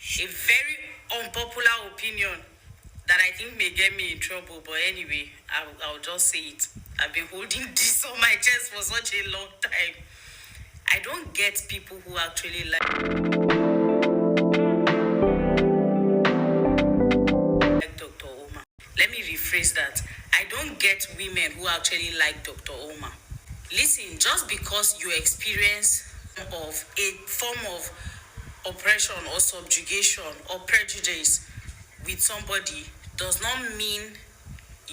A very unpopular opinion that I think may get me in trouble, but anyway, I'll just say it. I've been holding this on my chest for such a long time. I don't get people who actually like Dr. Umar. Let me rephrase that. I don't get women who actually like Dr. Umar. Listen, just because you experience of a form of oppression or subjugation or prejudice with somebody does not mean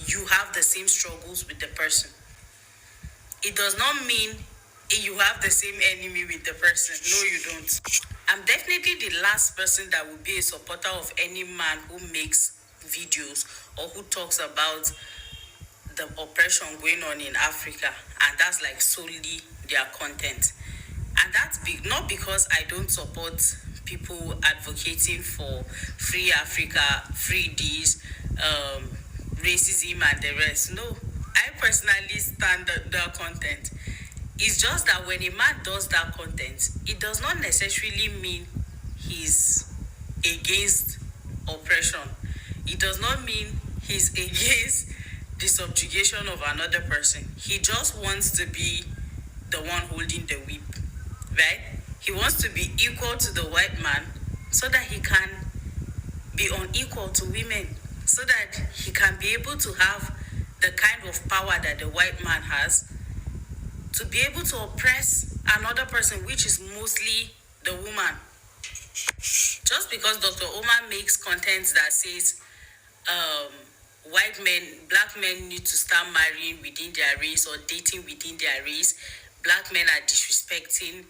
you have the same struggles with the person. It does not mean you have the same enemy with the person. No, you don't. I'm definitely the last person that would be a supporter of any man who makes videos or who talks about the oppression going on in Africa, and that's like solely their content. And that's not because I don't support people advocating for free Africa, free this, racism and the rest. No, I personally stand the content. It's just that when a man does that content, it does not necessarily mean he's against oppression. It does not mean he's against the subjugation of another person. He just wants to be the one holding the whip, right? He wants to be equal to the white man so that he can be unequal to women, so that he can be able to have the kind of power that the white man has to be able to oppress another person, which is mostly the woman. Just because Dr. Umar makes content that says black men need to start marrying within their race or dating within their race, black men are disrespecting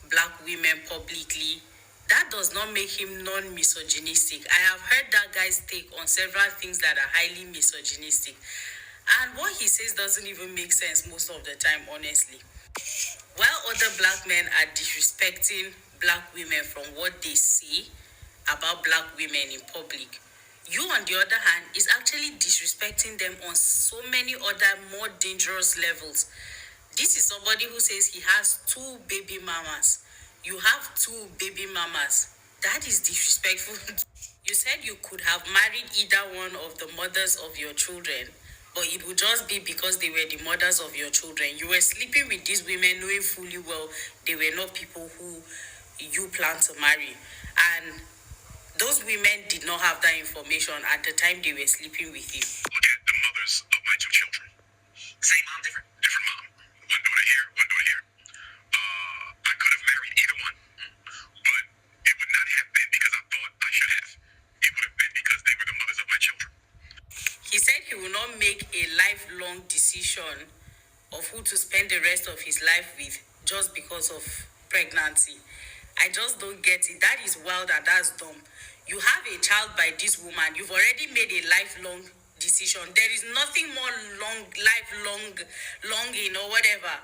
black women publicly, that does not make him non-misogynistic. I have heard that guy's take on several things that are highly misogynistic. And what he says doesn't even make sense most of the time, honestly. While other black men are disrespecting black women from what they see about black women in public, you, on the other hand, is actually disrespecting them on so many other more dangerous levels. This is somebody who says he has 2 baby mamas. You have 2 baby mamas. That is disrespectful. You said you could have married either one of the mothers of your children, but it would just be because they were the mothers of your children. You were sleeping with these women knowing fully well they were not people who you plan to marry. And those women did not have that information at the time they were sleeping with you. Look at the mothers of my 2 children. Same mom, different mom. One daughter here, one daughter here. I could have married either one, but it would not have been because I thought I should have. It would have been because they were the mothers of my children. He said he will not make a lifelong decision of who to spend the rest of his life with just because of pregnancy. I just don't get it. That is wild and that's dumb. You have a child by this woman. You've already made a lifelong decision. There is nothing more longing or whatever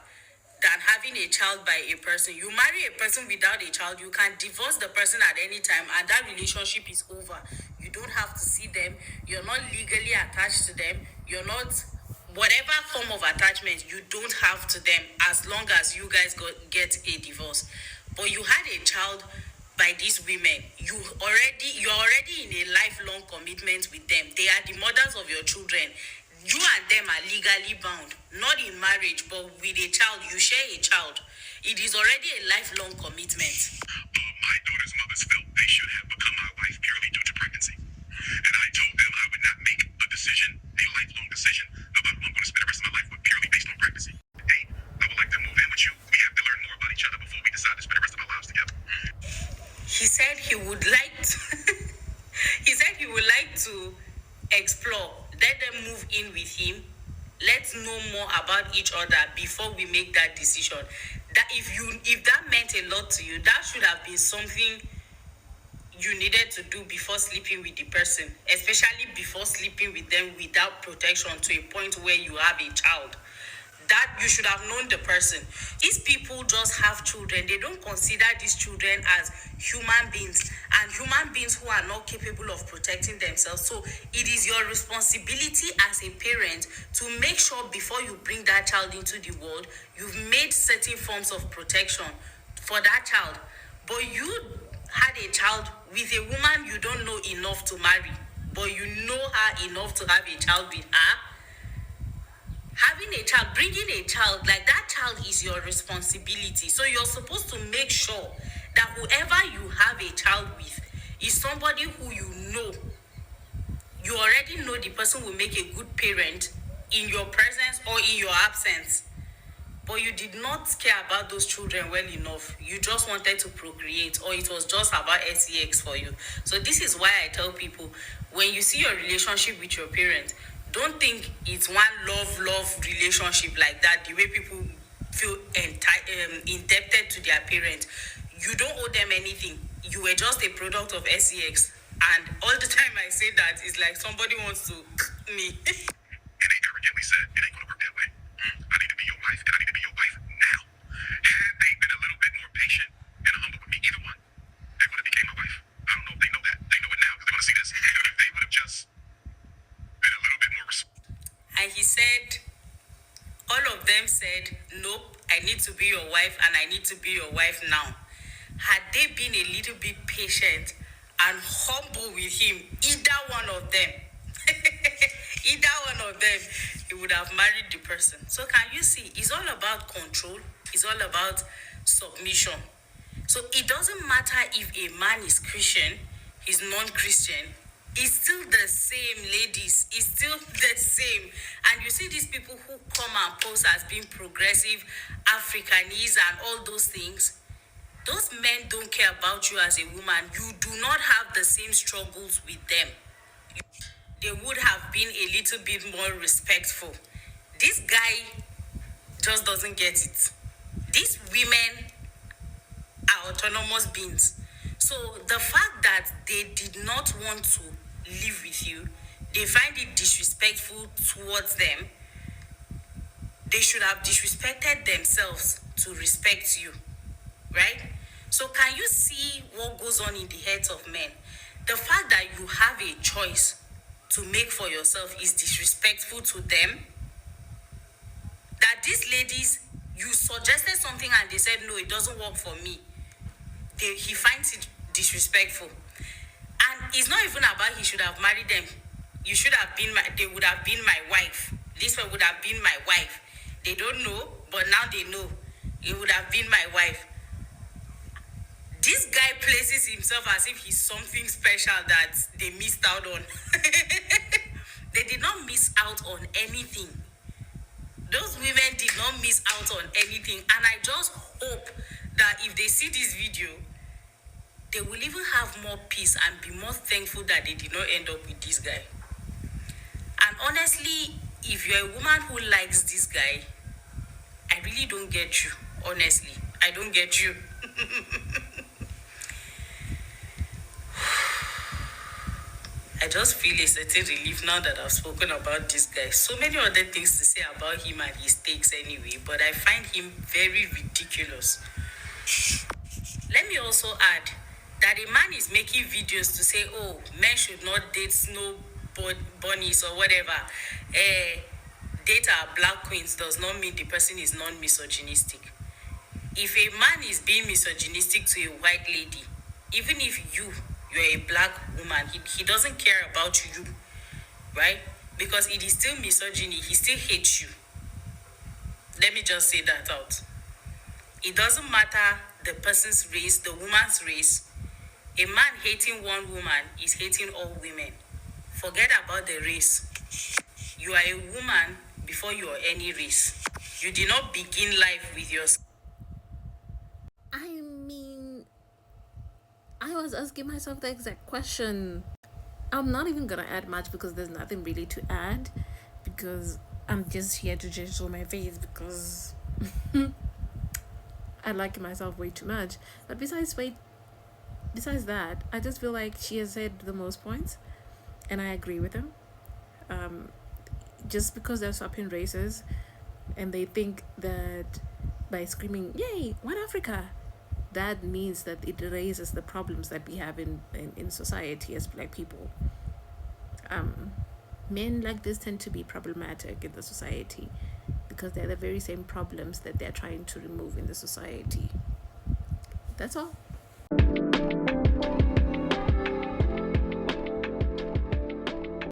than having a child by a person. You marry a person without a child, you can divorce the person at any time and that relationship is over. You don't have to see them. You're not legally attached to them. You're not, whatever form of attachment, you don't have to them as long as you guys get a divorce. But you had a child by these women. You're already in a lifelong commitment with them. They are the mothers of your children. You and them are legally bound, not in marriage, but with a child. You share a child. It is already a lifelong commitment. My daughter's mothers felt they should have become my wife purely due to pregnancy. And I told them I would not make a decision, a lifelong decision, about who I'm going to spend the rest of my life with purely based on pregnancy. Hey, I would like to move in with you. We have to learn more about each other before we decide to spend the rest of our lives together. He said he would like to he would like to explore. Let them move in with him. Let's know more about each other before we make that decision. That if that meant a lot to you, that should have been something you needed to do before sleeping with the person, especially before sleeping with them without protection to a point where you have a child. That you should have known the person. These people just have children. They don't consider these children as human beings, and human beings who are not capable of protecting themselves. So it is your responsibility as a parent to make sure before you bring that child into the world, you've made certain forms of protection for that child. But you had a child with a woman you don't know enough to marry, but you know her enough to have a child with her. Having a child, bringing a child, like that child is your responsibility. So you're supposed to make sure that whoever you have a child with is somebody who you know. You already know the person will make a good parent in your presence or in your absence. But you did not care about those children well enough. You just wanted to procreate, or it was just about sex for you. So this is why I tell people, when you see your relationship with your parents, don't think it's one love relationship like that, the way people feel indebted to their parents. You don't owe them anything. You were just a product of sex. And all the time I say that, it's like somebody wants to me. And they arrogantly said, it ain't gonna work that way. I need to be your wife, and I need to be your wife now. Had they been a little bit more patient and humble with me, either one, they would have became my wife. I don't know if they know that. They know it now because they want to see this. If they would have just been a little bit more And he said, all of them said, nope, I need to be your wife and I need to be your wife now. Had they been a little bit patient and humble with him, either one of them, he would have married the person. So can you see, it's all about control. It's all about submission. So it doesn't matter if a man is Christian, he's non-Christian, it's still the same, ladies. It's still the same. And you see these people who come and pose as being progressive, Africanese, and all those things. Those men don't care about you as a woman. You do not have the same struggles with them. They would have been a little bit more respectful. This guy just doesn't get it. These women are autonomous beings. So the fact that they did not want to live with you, they find it disrespectful towards them. They should have disrespected themselves to respect you, right? So can you see what goes on in the heads of men? The fact that you have a choice to make for yourself is disrespectful to them. That these ladies, you suggested something and they said, no, it doesn't work for me. He finds it disrespectful. And it's not even about he should have married them. You should have been they would have been my wife. This one would have been my wife. They don't know, but now they know. It would have been my wife. This guy places himself as if he's something special that they missed out on. They did not miss out on anything. Those women did not miss out on anything. And I just hope that if they see this video, they will even have more peace and be more thankful that they did not end up with this guy. And honestly, if you're a woman who likes this guy, I really don't get you. Honestly, I don't get you. I just feel a certain relief now that I've spoken about this guy. So many other things to say about him and his takes anyway, but I find him very ridiculous. Let me also add that a man is making videos to say, oh, men should not date snow bunnies or whatever. Date our black queens does not mean the person is non-misogynistic. If a man is being misogynistic to a white lady, even if you're a black woman, he doesn't care about you, right? Because it is still misogyny. He still hates you. Let me just say that out. It doesn't matter the person's race, the woman's race. A man hating one woman is hating all women. Forget about the race. You are a woman before you are any race. You did not begin life with your... I mean, I was asking myself the exact question. I'm not even gonna add much because there's nothing really to add, because I'm just here to just show my face because I like myself way too much. But besides that, I just feel like she has said the most points, and I agree with him. Just because they're swapping races, and they think that by screaming "Yay, One Africa," that means that it raises the problems that we have in society as black people. Men like this tend to be problematic in the society because they're the very same problems that they're trying to remove in the society. That's all.